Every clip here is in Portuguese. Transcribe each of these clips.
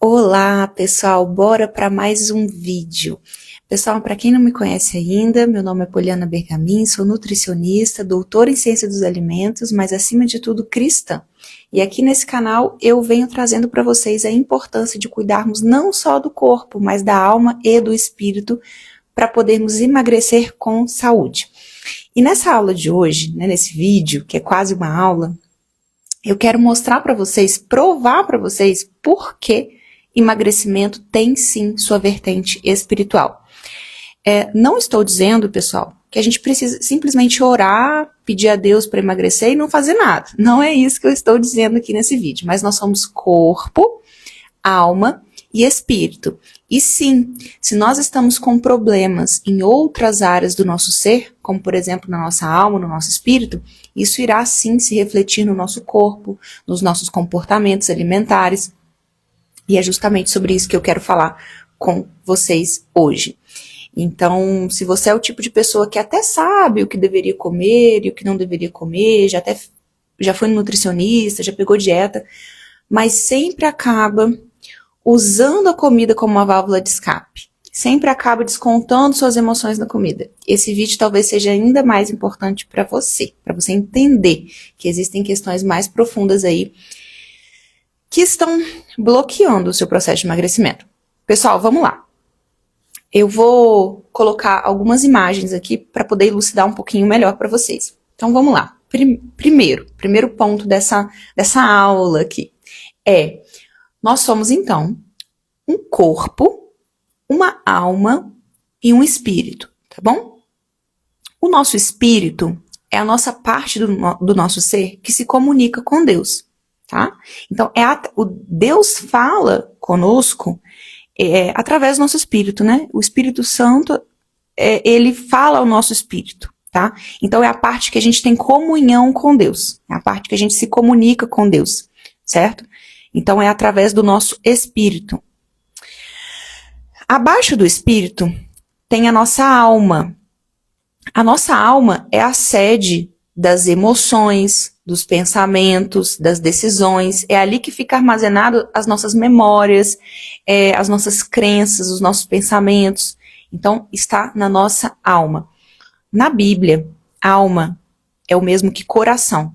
Olá, pessoal, bora para mais um vídeo. Pessoal, para quem não me conhece ainda, meu nome é Poliana Bergamin, sou nutricionista, doutora em ciência dos alimentos, mas acima de tudo cristã. E aqui nesse canal eu venho trazendo para vocês a importância de cuidarmos não só do corpo, mas da alma e do espírito para podermos emagrecer com saúde. E nessa aula de hoje, nesse vídeo, que é quase uma aula, eu quero mostrar para vocês, provar para vocês por que emagrecimento tem sim sua vertente espiritual. Não estou dizendo, pessoal, que a gente precisa simplesmente orar, pedir a Deus para emagrecer e não fazer nada. Não é isso que eu estou dizendo aqui nesse vídeo, mas nós somos corpo, alma e espírito. E sim, se nós estamos com problemas em outras áreas do nosso ser, como por exemplo na nossa alma, no nosso espírito, isso irá sim se refletir no nosso corpo, nos nossos comportamentos alimentares. E é justamente sobre isso que eu quero falar com vocês hoje. Então, se você é o tipo de pessoa que até sabe o que deveria comer e o que não deveria comer, já foi nutricionista, já pegou dieta, mas sempre acaba usando a comida como uma válvula de escape. Sempre acaba descontando suas emoções na comida. Esse vídeo talvez seja ainda mais importante para você entender que existem questões mais profundas aí que estão bloqueando o seu processo de emagrecimento. Pessoal, vamos lá. Eu vou colocar algumas imagens aqui para poder elucidar um pouquinho melhor para vocês. Então vamos lá. Primeiro ponto dessa aula aqui é: nós somos então um corpo, uma alma e um espírito, tá bom? O nosso espírito é a nossa parte do nosso ser que se comunica com Deus, tá? Então, o Deus fala conosco através do nosso espírito, né? O Espírito Santo, ele fala ao nosso espírito, tá? Então, é a parte que a gente tem comunhão com Deus, é a parte que a gente se comunica com Deus, certo? Então, é através do nosso espírito. Abaixo do espírito tem a nossa alma. A nossa alma é a sede das emoções, dos pensamentos, das decisões. É ali que fica armazenado as nossas memórias, as nossas crenças, os nossos pensamentos. Então, está na nossa alma. Na Bíblia, alma é o mesmo que coração.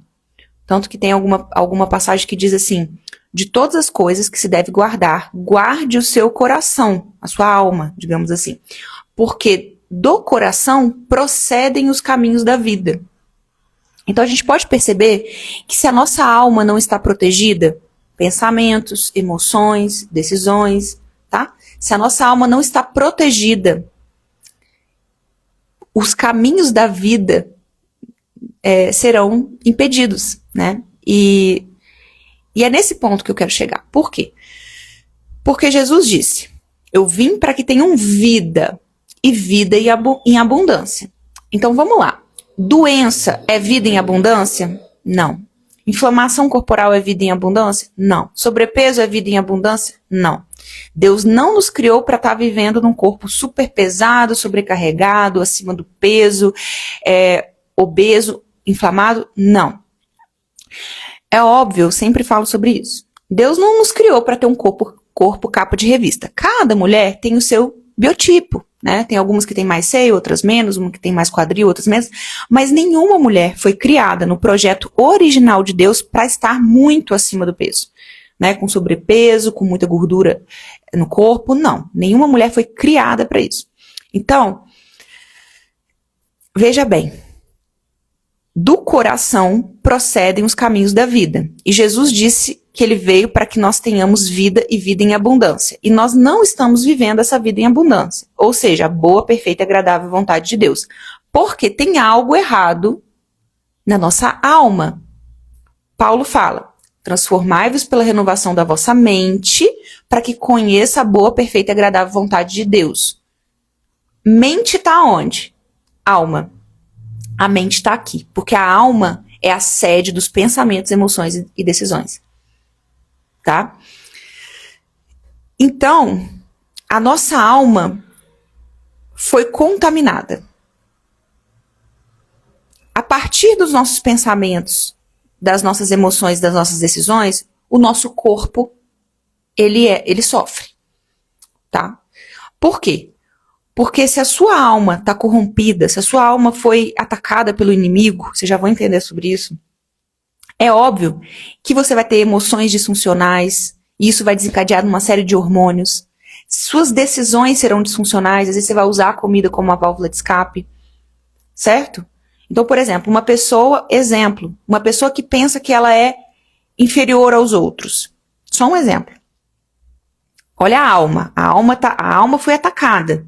Tanto que tem alguma passagem que diz assim: de todas as coisas que se deve guardar, guarde o seu coração, a sua alma, digamos assim. Porque do coração procedem os caminhos da vida. Então a gente pode perceber que se a nossa alma não está protegida, pensamentos, emoções, decisões, tá? Se a nossa alma não está protegida, os caminhos da vida serão impedidos, né? E é nesse ponto que eu quero chegar. Por quê? Porque Jesus disse: eu vim para que tenham vida, e vida em abundância. Então vamos lá. Doença é vida em abundância? Não. Inflamação corporal é vida em abundância? Não. Sobrepeso é vida em abundância? Não. Deus não nos criou para estar vivendo num corpo super pesado, sobrecarregado, acima do peso, obeso, inflamado? Não. É óbvio, eu sempre falo sobre isso. Deus não nos criou para ter um corpo capa de revista. Cada mulher tem o seu biotipo, né? Tem algumas que tem mais seio, outras menos, uma que tem mais quadril, outras menos. Mas nenhuma mulher foi criada no projeto original de Deus para estar muito acima do peso, né? Com sobrepeso, com muita gordura no corpo, não. Nenhuma mulher foi criada para isso. Então, veja bem. Do coração procedem os caminhos da vida. E Jesus disse que ele veio para que nós tenhamos vida e vida em abundância. E nós não estamos vivendo essa vida em abundância. Ou seja, a boa, perfeita e agradável vontade de Deus. Porque tem algo errado na nossa alma. Paulo fala: transformai-vos pela renovação da vossa mente, para que conheça a boa, perfeita e agradável vontade de Deus. Mente está onde? Alma. A mente está aqui, porque a alma é a sede dos pensamentos, emoções e decisões. Tá? Então, a nossa alma foi contaminada. A partir dos nossos pensamentos, das nossas emoções, das nossas decisões, o nosso corpo ele sofre, tá? Por quê? Porque se a sua alma está corrompida, se a sua alma foi atacada pelo inimigo, vocês já vão entender sobre isso, é óbvio que você vai ter emoções disfuncionais, e isso vai desencadear uma série de hormônios. Suas decisões serão disfuncionais, às vezes você vai usar a comida como uma válvula de escape, certo? Então, por exemplo, uma pessoa que pensa que ela é inferior aos outros. Só um exemplo. Olha a alma. A alma foi atacada.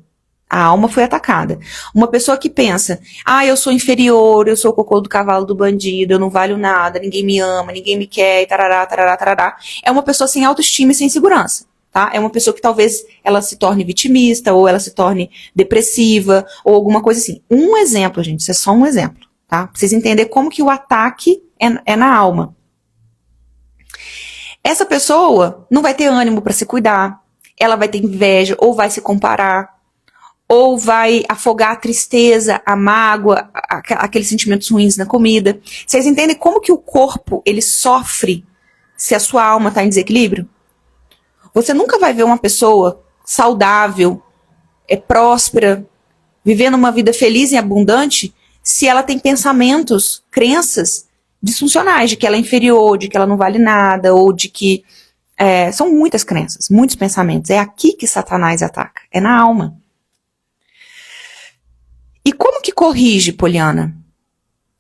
A alma foi atacada. Uma pessoa que pensa, eu sou inferior, eu sou o cocô do cavalo do bandido, eu não valho nada, ninguém me ama, ninguém me quer, tarará, tarará, tarará. É uma pessoa sem autoestima e sem segurança, tá? É uma pessoa que talvez ela se torne vitimista, ou ela se torne depressiva, ou alguma coisa assim. Um exemplo, gente, isso é só um exemplo, tá? Pra vocês entenderem como que o ataque é na alma. Essa pessoa não vai ter ânimo para se cuidar, ela vai ter inveja, ou vai se comparar, ou vai afogar a tristeza, a mágoa, aqueles sentimentos ruins na comida. Vocês entendem como que o corpo, ele sofre se a sua alma está em desequilíbrio? Você nunca vai ver uma pessoa saudável, próspera, vivendo uma vida feliz e abundante, se ela tem pensamentos, crenças disfuncionais, de que ela é inferior, de que ela não vale nada, ou de que... são muitas crenças, muitos pensamentos. É aqui que Satanás ataca, é na alma. E como que corrige, Poliana?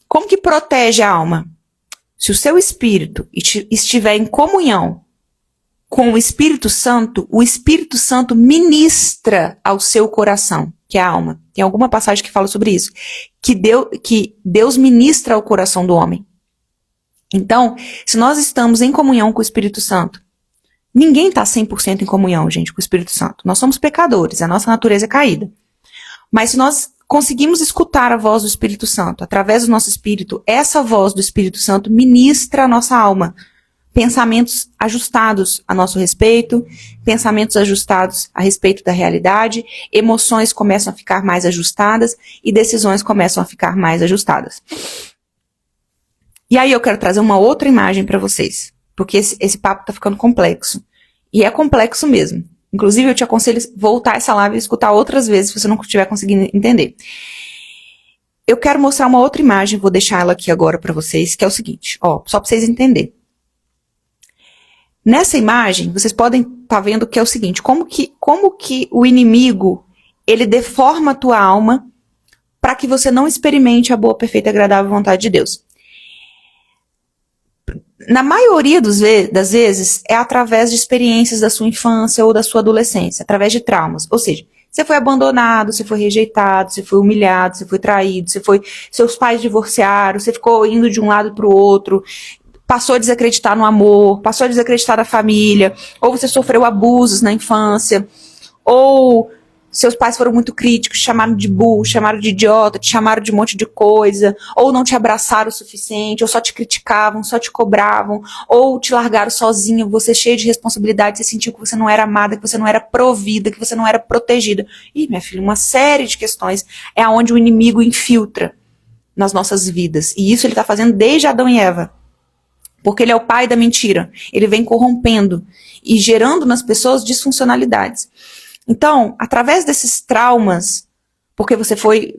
Como que protege a alma? Se o seu espírito estiver em comunhão com o Espírito Santo ministra ao seu coração, que é a alma. Tem alguma passagem que fala sobre isso. Que Deus ministra ao coração do homem. Então, se nós estamos em comunhão com o Espírito Santo, ninguém está 100% em comunhão, gente, com o Espírito Santo. Nós somos pecadores, a nossa natureza é caída. Mas se nós conseguimos escutar a voz do Espírito Santo, através do nosso espírito, essa voz do Espírito Santo ministra a nossa alma. Pensamentos ajustados a nosso respeito, pensamentos ajustados a respeito da realidade, emoções começam a ficar mais ajustadas e decisões começam a ficar mais ajustadas. E aí eu quero trazer uma outra imagem para vocês, porque esse papo tá ficando complexo. E é complexo mesmo. Inclusive, eu te aconselho voltar essa live e escutar outras vezes, se você não estiver conseguindo entender. Eu quero mostrar uma outra imagem, vou deixar ela aqui agora para vocês, que é o seguinte, só para vocês entenderem. Nessa imagem, vocês podem estar vendo que é o seguinte, como que o inimigo, ele deforma a tua alma para que você não experimente a boa, perfeita e agradável vontade de Deus. Na maioria das vezes, é através de experiências da sua infância ou da sua adolescência, através de traumas. Ou seja, você foi abandonado, você foi rejeitado, você foi humilhado, você foi traído, seus pais divorciaram, você ficou indo de um lado para o outro, passou a desacreditar no amor, passou a desacreditar na família, ou você sofreu abusos na infância, ou seus pais foram muito críticos, te chamaram de burro, chamaram de idiota, te chamaram de um monte de coisa, ou não te abraçaram o suficiente, ou só te criticavam, só te cobravam, ou te largaram sozinho, você cheio de responsabilidade, você sentiu que você não era amada, que você não era provida, que você não era protegida. Ih, minha filha, uma série de questões é onde o inimigo infiltra nas nossas vidas. E isso ele está fazendo desde Adão e Eva. Porque ele é o pai da mentira. Ele vem corrompendo e gerando nas pessoas disfuncionalidades. Então, através desses traumas, porque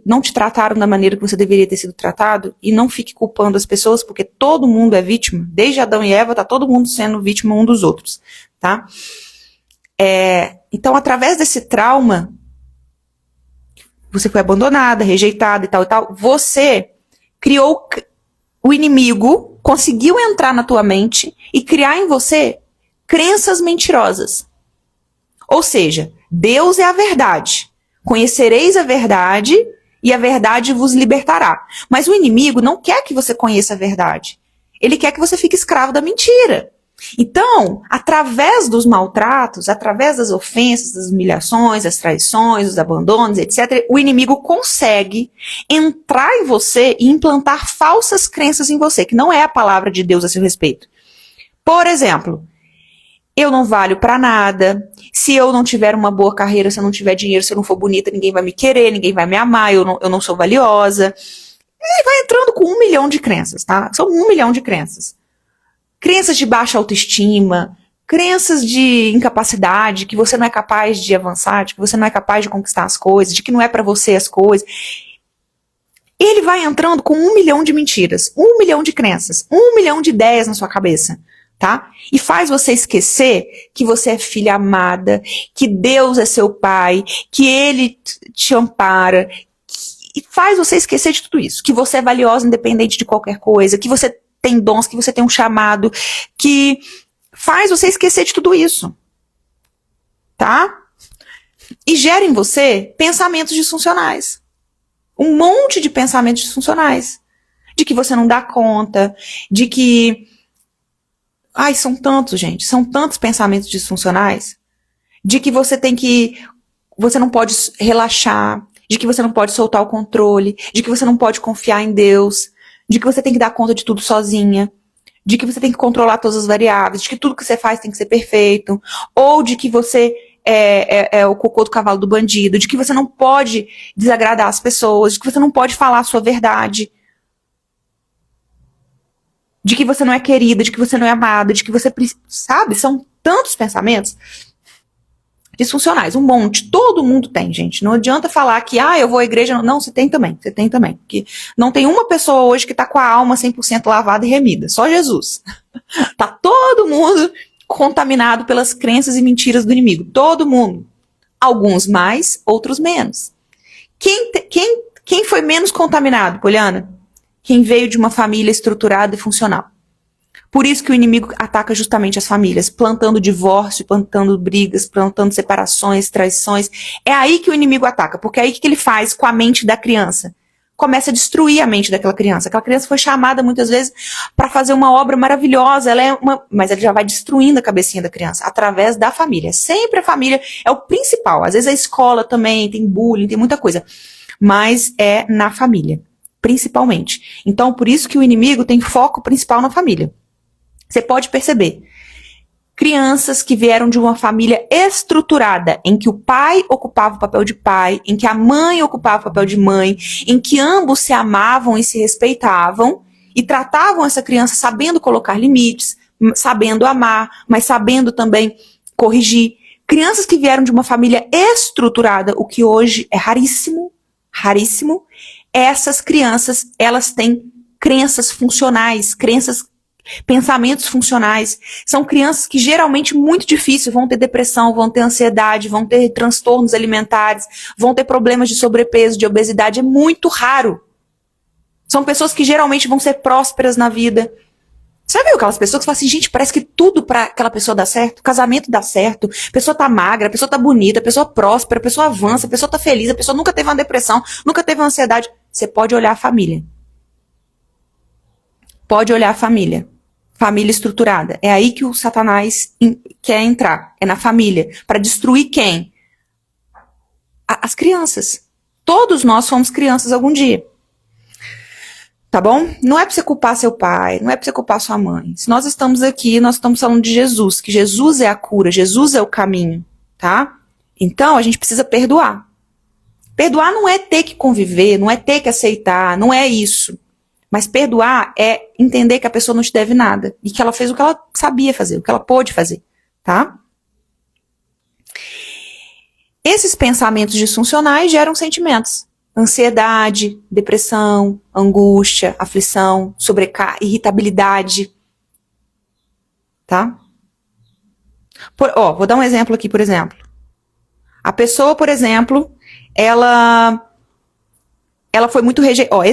não te trataram da maneira que você deveria ter sido tratado, e não fique culpando as pessoas, porque todo mundo é vítima, desde Adão e Eva, tá todo mundo sendo vítima um dos outros, tá? Então, através desse trauma, você foi abandonada, rejeitada e tal, você criou o inimigo, conseguiu entrar na tua mente e criar em você crenças mentirosas. Ou seja, Deus é a verdade. Conhecereis a verdade e a verdade vos libertará. Mas o inimigo não quer que você conheça a verdade. Ele quer que você fique escravo da mentira. Então, através dos maltratos, através das ofensas, das humilhações, das traições, dos abandonos, etc., o inimigo consegue entrar em você e implantar falsas crenças em você, que não é a palavra de Deus a seu respeito. Por exemplo, eu não valho pra nada, se eu não tiver uma boa carreira, se eu não tiver dinheiro, se eu não for bonita, ninguém vai me querer, ninguém vai me amar, eu não sou valiosa. E vai entrando com 1 milhão de crenças, tá? São 1 milhão de crenças. Crenças de baixa autoestima, crenças de incapacidade, que você não é capaz de avançar, de que você não é capaz de conquistar as coisas, de que não é pra você as coisas. Ele vai entrando com 1 milhão de mentiras, 1 milhão de crenças, 1 milhão de ideias na sua cabeça, tá? E faz você esquecer que você é filha amada, que Deus é seu pai, que Ele te ampara, e faz você esquecer de tudo isso, que você é valiosa independente de qualquer coisa, que você tem dons, que você tem um chamado, que faz você esquecer de tudo isso, tá? E gera em você pensamentos disfuncionais. Um monte de pensamentos disfuncionais. De que você não dá conta, de que... Ai, são tantos, gente, são tantos pensamentos disfuncionais. De que você tem que... Você não pode relaxar, de que você não pode soltar o controle, de que você não pode confiar em Deus, de que você tem que dar conta de tudo sozinha, de que você tem que controlar todas as variáveis, de que tudo que você faz tem que ser perfeito, ou de que você é o cocô do cavalo do bandido, de que você não pode desagradar as pessoas, de que você não pode falar a sua verdade, de que você não é querida, de que você não é amada, de que você... Sabe? São tantos pensamentos disfuncionais, um monte, todo mundo tem, gente. Não adianta falar que, eu vou à igreja. Não, você tem também. Porque não tem uma pessoa hoje que tá com a alma 100% lavada e remida, só Jesus. Tá todo mundo contaminado pelas crenças e mentiras do inimigo, todo mundo. Alguns mais, outros menos. Quem foi menos contaminado, Poliana? Quem veio de uma família estruturada e funcional. Por isso que o inimigo ataca justamente as famílias, plantando divórcio, plantando brigas, plantando separações, traições. É aí que o inimigo ataca, porque é aí que ele faz com a mente da criança. Começa a destruir a mente daquela criança. Aquela criança foi chamada muitas vezes para fazer uma obra maravilhosa, mas ele já vai destruindo a cabecinha da criança através da família. Sempre a família é o principal. Às vezes a escola também tem bullying, tem muita coisa, mas é na família, principalmente. Então, por isso que o inimigo tem foco principal na família. Você pode perceber, crianças que vieram de uma família estruturada, em que o pai ocupava o papel de pai, em que a mãe ocupava o papel de mãe, em que ambos se amavam e se respeitavam, e tratavam essa criança sabendo colocar limites, sabendo amar, mas sabendo também corrigir. Crianças que vieram de uma família estruturada, o que hoje é raríssimo, raríssimo, essas crianças, elas têm crenças funcionais, pensamentos funcionais. São crianças que geralmente muito difícil, vão ter depressão, vão ter ansiedade, vão ter transtornos alimentares, vão ter problemas de sobrepeso, de obesidade. É muito raro. São pessoas que geralmente vão ser prósperas na vida. Sabe aquelas pessoas que falam assim, gente, parece que tudo pra aquela pessoa dá certo, o casamento dá certo, a pessoa tá magra, a pessoa tá bonita, a pessoa próspera, a pessoa avança, a pessoa tá feliz, a pessoa nunca teve uma depressão, nunca teve uma ansiedade. Você pode olhar a família. Pode olhar a família. Família estruturada. É aí que o Satanás quer entrar. É na família. Para destruir quem? As crianças. Todos nós fomos crianças algum dia. Tá bom? Não é para você culpar seu pai, não é para você culpar sua mãe. Se nós estamos aqui, nós estamos falando de Jesus, que Jesus é a cura, Jesus é o caminho, tá? Então, a gente precisa perdoar. Perdoar não é ter que conviver, não é ter que aceitar, não é isso. Mas perdoar é entender que a pessoa não te deve nada. E que ela fez o que ela sabia fazer, o que ela pôde fazer. Tá? Esses pensamentos disfuncionais geram sentimentos. Ansiedade, depressão, angústia, aflição, irritabilidade. Tá? Vou dar um exemplo aqui, por exemplo. A pessoa, por exemplo, ela foi muito rejeitada.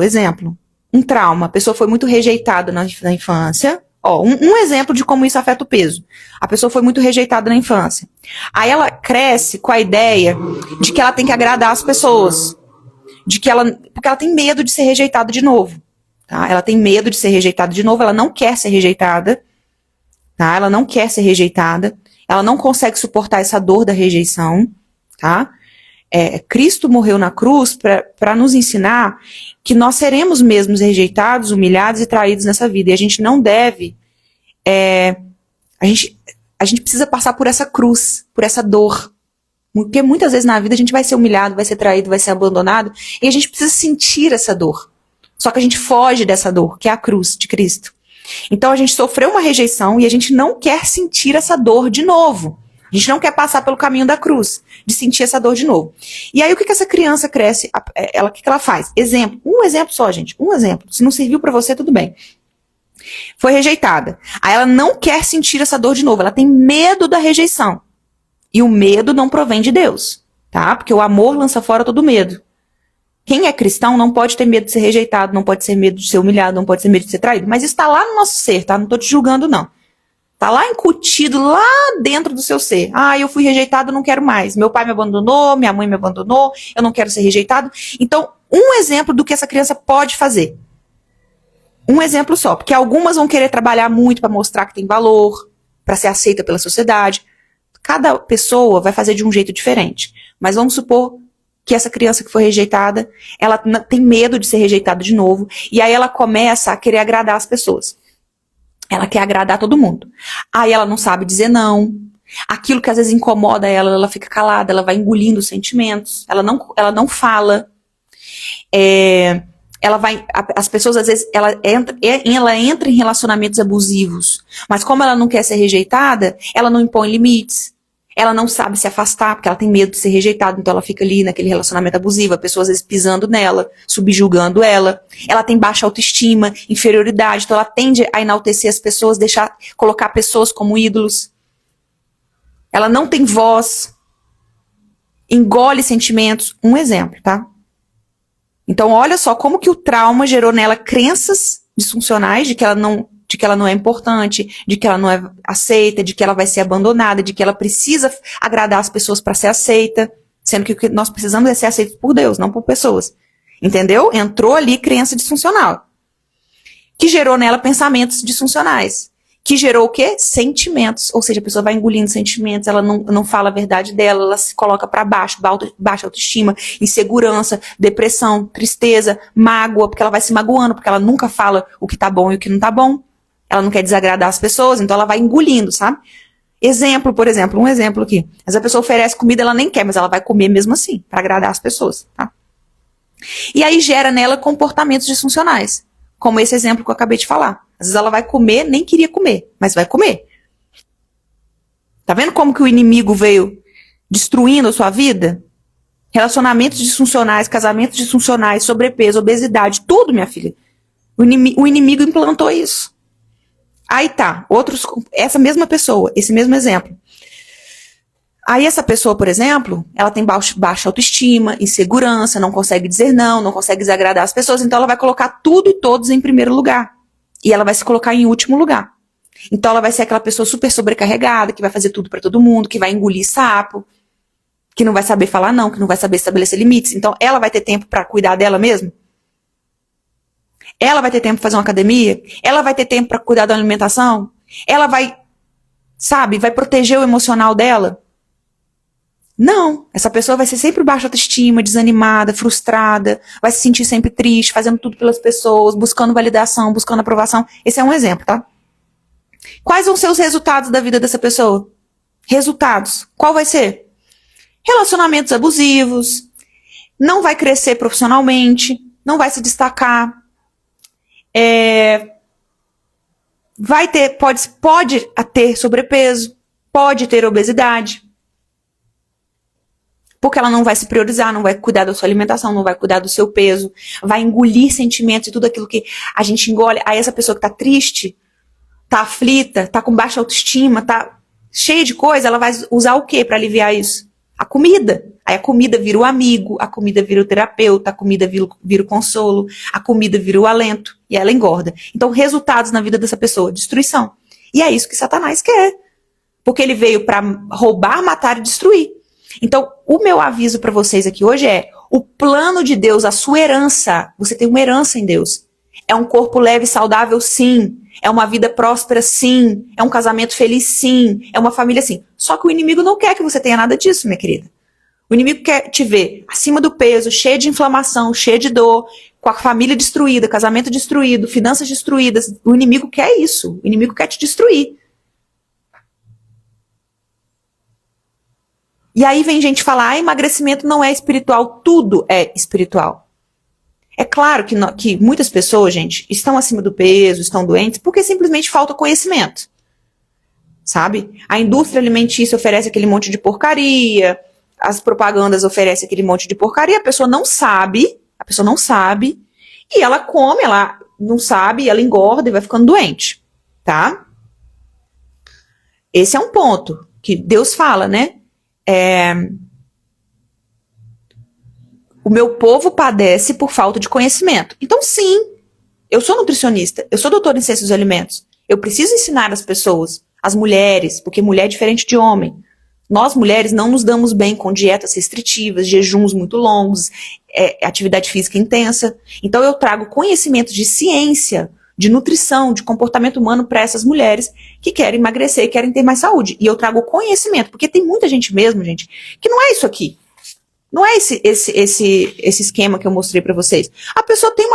Exemplo. Um trauma, a pessoa foi muito rejeitada na infância. Um exemplo de como isso afeta o peso. A pessoa foi muito rejeitada na infância. Aí ela cresce com a ideia de que ela tem que agradar as pessoas. Porque ela tem medo de ser rejeitada de novo. Tá? Ela tem medo de ser rejeitada de novo, ela não quer ser rejeitada. Tá? Ela não quer ser rejeitada. Ela não consegue suportar essa dor da rejeição. Tá? Cristo morreu na cruz para nos ensinar que nós seremos mesmos rejeitados, humilhados e traídos nessa vida. E a gente não deve... a gente precisa passar por essa cruz, por essa dor. Porque muitas vezes na vida a gente vai ser humilhado, vai ser traído, vai ser abandonado. E a gente precisa sentir essa dor. Só que a gente foge dessa dor, que é a cruz de Cristo. Então a gente sofreu uma rejeição e a gente não quer sentir essa dor de novo. A gente não quer passar pelo caminho da cruz, de sentir essa dor de novo. E aí o que essa criança cresce? O que ela faz? Exemplo. Um exemplo só, gente. Um exemplo. Se não serviu pra você, tudo bem. Foi rejeitada. Aí ela não quer sentir essa dor de novo. Ela tem medo da rejeição. E o medo não provém de Deus, tá? Porque o amor lança fora todo medo. Quem é cristão não pode ter medo de ser rejeitado, não pode ter medo de ser humilhado, não pode ter medo de ser traído. Mas isso tá lá no nosso ser, tá? Não tô te julgando, não. Tá lá incutido, lá dentro do seu ser. Ah, eu fui rejeitado, não quero mais. Meu pai me abandonou, minha mãe me abandonou, eu não quero ser rejeitado. Então, um exemplo do que essa criança pode fazer. Um exemplo só, porque algumas vão querer trabalhar muito para mostrar que tem valor, para ser aceita pela sociedade. Cada pessoa vai fazer de um jeito diferente. Mas vamos supor que essa criança que foi rejeitada, ela tem medo de ser rejeitada de novo, e aí ela começa a querer agradar as pessoas. Ela quer agradar todo mundo. Aí ela não sabe dizer não. Aquilo que às vezes incomoda ela, ela fica calada, ela vai engolindo os sentimentos, ela não fala. As pessoas às vezes, ela entra em relacionamentos abusivos, mas como ela não quer ser rejeitada, ela não impõe limites. Ela não sabe se afastar, porque ela tem medo de ser rejeitada, então ela fica ali naquele relacionamento abusivo, a pessoa às vezes pisando nela, subjugando ela. Ela tem baixa autoestima, inferioridade, então ela tende a enaltecer as pessoas, colocar pessoas como ídolos. Ela não tem voz, engole sentimentos. Um exemplo, tá? Então olha só como que o trauma gerou nela crenças disfuncionais de que ela não é importante, de que ela não é aceita, de que ela vai ser abandonada, de que ela precisa agradar as pessoas para ser aceita, sendo que o que nós precisamos é ser aceitos por Deus, não por pessoas. Entendeu? Entrou ali crença disfuncional, que gerou nela pensamentos disfuncionais, que gerou o quê? Sentimentos, ou seja, a pessoa vai engolindo sentimentos, ela não fala a verdade dela, ela se coloca para baixo, baixa autoestima, insegurança, depressão, tristeza, mágoa, porque ela vai se magoando, porque ela nunca fala o que tá bom e o que não tá bom. Ela não quer desagradar as pessoas, então ela vai engolindo, sabe? Um exemplo aqui. Mas a pessoa oferece comida, ela nem quer, mas ela vai comer mesmo assim, para agradar as pessoas, tá? E aí gera nela comportamentos disfuncionais, como esse exemplo que eu acabei de falar. Às vezes ela vai comer, nem queria comer, mas vai comer. Tá vendo como que o inimigo veio destruindo a sua vida? Relacionamentos disfuncionais, casamentos disfuncionais, sobrepeso, obesidade, tudo, minha filha. O inimigo implantou isso. Aí tá, essa mesma pessoa, esse mesmo exemplo. Aí essa pessoa, por exemplo, ela tem baixa autoestima, insegurança, não consegue dizer não consegue desagradar as pessoas, então ela vai colocar tudo e todos em primeiro lugar. E ela vai se colocar em último lugar. Então ela vai ser aquela pessoa super sobrecarregada, que vai fazer tudo pra todo mundo, que vai engolir sapo, que não vai saber falar não, que não vai saber estabelecer limites. Então ela vai ter tempo pra cuidar dela mesma? Ela vai ter tempo para fazer uma academia? Ela vai ter tempo para cuidar da alimentação? Ela vai proteger o emocional dela? Não. Essa pessoa vai ser sempre baixa autoestima, desanimada, frustrada, vai se sentir sempre triste, fazendo tudo pelas pessoas, buscando validação, buscando aprovação. Esse é um exemplo, tá? Quais vão ser os resultados da vida dessa pessoa? Resultados. Qual vai ser? Relacionamentos abusivos, não vai crescer profissionalmente, não vai se destacar, pode ter sobrepeso, pode ter obesidade, porque ela não vai se priorizar, não vai cuidar da sua alimentação, não vai cuidar do seu peso, vai engolir sentimentos e tudo aquilo que a gente engole. Aí essa pessoa que tá triste, tá aflita, tá com baixa autoestima, tá cheia de coisa, ela vai usar o quê para aliviar isso? A comida. Aí a comida vira o amigo, a comida vira o terapeuta, a comida vira o consolo, a comida vira o alento e ela engorda. Então, resultados na vida dessa pessoa, destruição. E é isso que Satanás quer. Porque ele veio para roubar, matar e destruir. Então, o meu aviso para vocês aqui hoje é: o plano de Deus, a sua herança, você tem uma herança em Deus. É um corpo leve e saudável, sim. É uma vida próspera, sim. É um casamento feliz, sim. É uma família, sim. Só que o inimigo não quer que você tenha nada disso, minha querida. O inimigo quer te ver acima do peso, cheia de inflamação, cheia de dor, com a família destruída, casamento destruído, finanças destruídas. O inimigo quer isso. O inimigo quer te destruir. E aí vem gente falar: emagrecimento não é espiritual. Tudo é espiritual. É claro que muitas pessoas, gente, estão acima do peso, estão doentes, porque simplesmente falta conhecimento. Sabe? A indústria alimentícia oferece aquele monte de porcaria, as propagandas oferecem aquele monte de porcaria, a pessoa não sabe, e ela come, ela não sabe, ela engorda e vai ficando doente, tá? Esse é um ponto que Deus fala, né? O meu povo padece por falta de conhecimento. Então, sim, eu sou nutricionista, eu sou doutora em ciências dos alimentos. Eu preciso ensinar as pessoas, as mulheres, porque mulher é diferente de homem. Nós, mulheres, não nos damos bem com dietas restritivas, jejuns muito longos, atividade física intensa. Então, eu trago conhecimento de ciência, de nutrição, de comportamento humano para essas mulheres que querem emagrecer e querem ter mais saúde. E eu trago conhecimento, porque tem muita gente mesmo, gente, que não é isso aqui. Não é esse esquema que eu mostrei pra vocês. A pessoa tem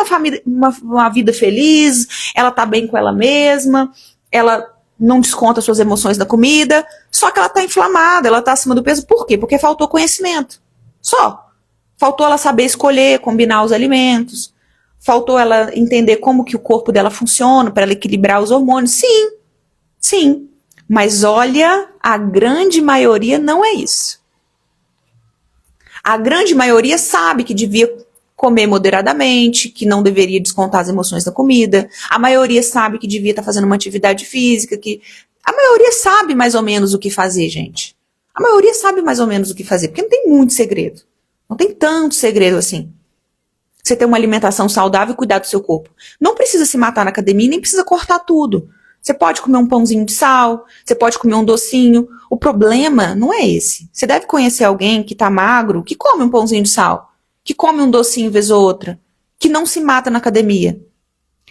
uma vida feliz, ela tá bem com ela mesma, ela não desconta suas emoções da comida, só que ela tá inflamada, ela tá acima do peso. Por quê? Porque faltou conhecimento. Só. Faltou ela saber escolher, combinar os alimentos. Faltou ela entender como que o corpo dela funciona, para ela equilibrar os hormônios. Sim, sim. Mas olha, a grande maioria não é isso. A grande maioria sabe que devia comer moderadamente, que não deveria descontar as emoções da comida. A maioria sabe que devia estar fazendo uma atividade física. A maioria sabe mais ou menos o que fazer, gente. A maioria sabe mais ou menos o que fazer, porque não tem muito segredo. Não tem tanto segredo assim. Você ter uma alimentação saudável e cuidar do seu corpo. Não precisa se matar na academia, nem precisa cortar tudo. Você pode comer um pãozinho de sal, você pode comer um docinho. O problema não é esse. Você deve conhecer alguém que tá magro, que come um pãozinho de sal, que come um docinho vez ou outra, que não se mata na academia.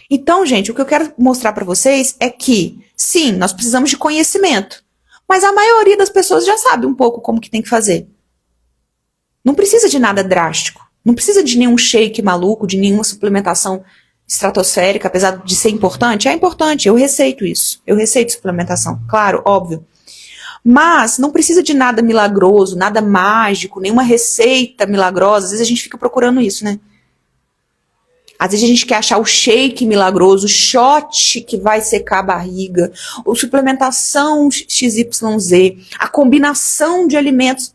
Então, gente, o que eu quero mostrar pra vocês é que, sim, nós precisamos de conhecimento, mas a maioria das pessoas já sabe um pouco como que tem que fazer. Não precisa de nada drástico. Não precisa de nenhum shake maluco, de nenhuma suplementação estratosférica, apesar de ser importante. É importante, eu receito isso. Eu receito suplementação, claro, óbvio. Mas não precisa de nada milagroso, nada mágico, nenhuma receita milagrosa. Às vezes a gente fica procurando isso, né? Às vezes a gente quer achar o shake milagroso, o shot que vai secar a barriga, ou suplementação XYZ, a combinação de alimentos.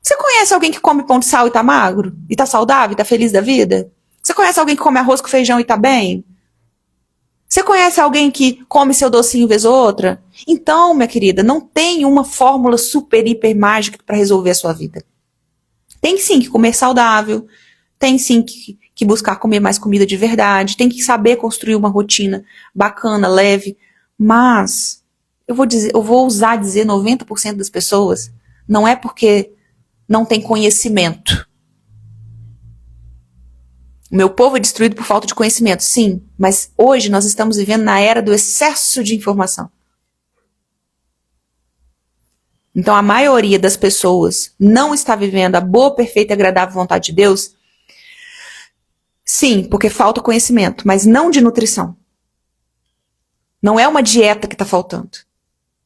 Você conhece alguém que come pão de sal e tá magro? E tá saudável? E tá feliz da vida? Você conhece alguém que come arroz com feijão e tá bem? Você conhece alguém que come seu docinho vez ou outra? Então, minha querida, não tem uma fórmula super, hiper mágica para resolver a sua vida. Tem sim que comer saudável, tem sim que buscar comer mais comida de verdade, tem que saber construir uma rotina bacana, leve, mas eu vou ousar dizer 90% das pessoas, não é porque não tem conhecimento. O meu povo é destruído por falta de conhecimento, sim, mas hoje nós estamos vivendo na era do excesso de informação. Então a maioria das pessoas não está vivendo a boa, perfeita e agradável vontade de Deus, sim, porque falta conhecimento, mas não de nutrição. Não é uma dieta que está faltando.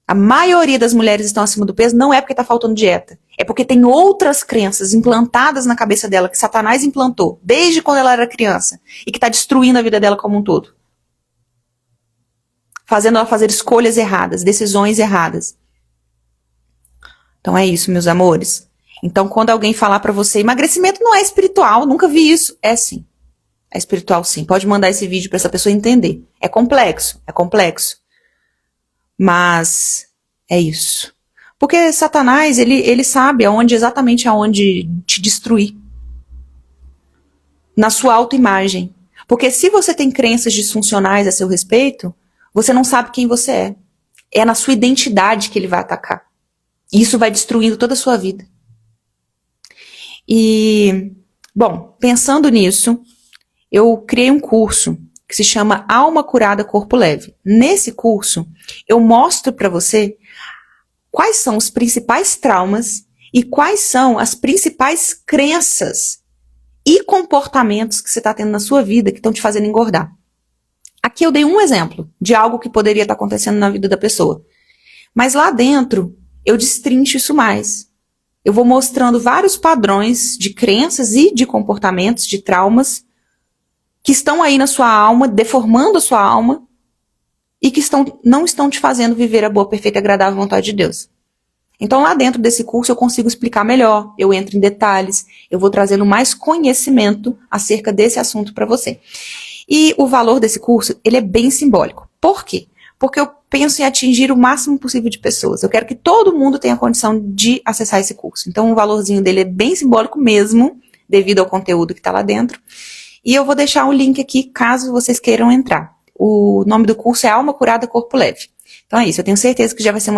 A maioria das mulheres estão acima do peso não é porque está faltando dieta. É porque tem outras crenças implantadas na cabeça dela que Satanás implantou desde quando ela era criança e que está destruindo a vida dela como um todo. Fazendo ela fazer escolhas erradas, decisões erradas. Então é isso, meus amores. Então quando alguém falar pra você, emagrecimento não é espiritual, nunca vi isso. É sim. É espiritual sim. Pode mandar esse vídeo pra essa pessoa entender. É complexo. Mas é isso. Porque Satanás, ele sabe exatamente aonde te destruir. Na sua autoimagem. Porque se você tem crenças disfuncionais a seu respeito, você não sabe quem você é. É na sua identidade que ele vai atacar. E isso vai destruindo toda a sua vida. E, bom, pensando nisso, eu criei um curso que se chama Alma Curada Corpo Leve. Nesse curso, eu mostro para você quais são os principais traumas e quais são as principais crenças e comportamentos que você está tendo na sua vida que estão te fazendo engordar. Aqui eu dei um exemplo de algo que poderia estar acontecendo na vida da pessoa. Mas lá dentro, eu destrincho isso mais. Eu vou mostrando vários padrões de crenças e de comportamentos, de traumas, que estão aí na sua alma, deformando a sua alma, e que não estão te fazendo viver a boa, perfeita e agradável vontade de Deus. Então, lá dentro desse curso, eu consigo explicar melhor, eu entro em detalhes, eu vou trazendo mais conhecimento acerca desse assunto para você. E o valor desse curso, ele é bem simbólico. Por quê? Porque eu penso em atingir o máximo possível de pessoas. Eu quero que todo mundo tenha condição de acessar esse curso. Então, o valorzinho dele é bem simbólico mesmo, devido ao conteúdo que está lá dentro. E eu vou deixar o link aqui, caso vocês queiram entrar. O nome do curso é Alma Curada, Corpo Leve. Então é isso, eu tenho certeza que já vai ser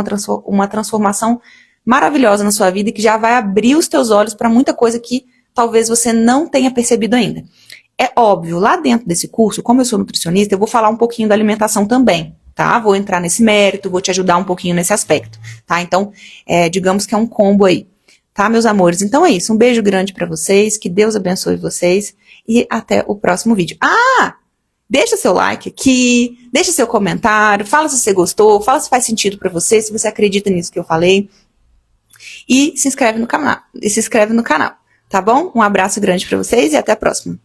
uma transformação maravilhosa na sua vida e que já vai abrir os teus olhos para muita coisa que talvez você não tenha percebido ainda. É óbvio, lá dentro desse curso, como eu sou nutricionista, eu vou falar um pouquinho da alimentação também, tá? Vou entrar nesse mérito, vou te ajudar um pouquinho nesse aspecto, tá? Então, digamos que é um combo aí, tá, meus amores? Então é isso, um beijo grande para vocês, que Deus abençoe vocês e até o próximo vídeo. Deixa seu like aqui, deixa seu comentário, fala se você gostou, fala se faz sentido para você, se você acredita nisso que eu falei. E se inscreve no canal, tá bom? Um abraço grande para vocês e até a próxima.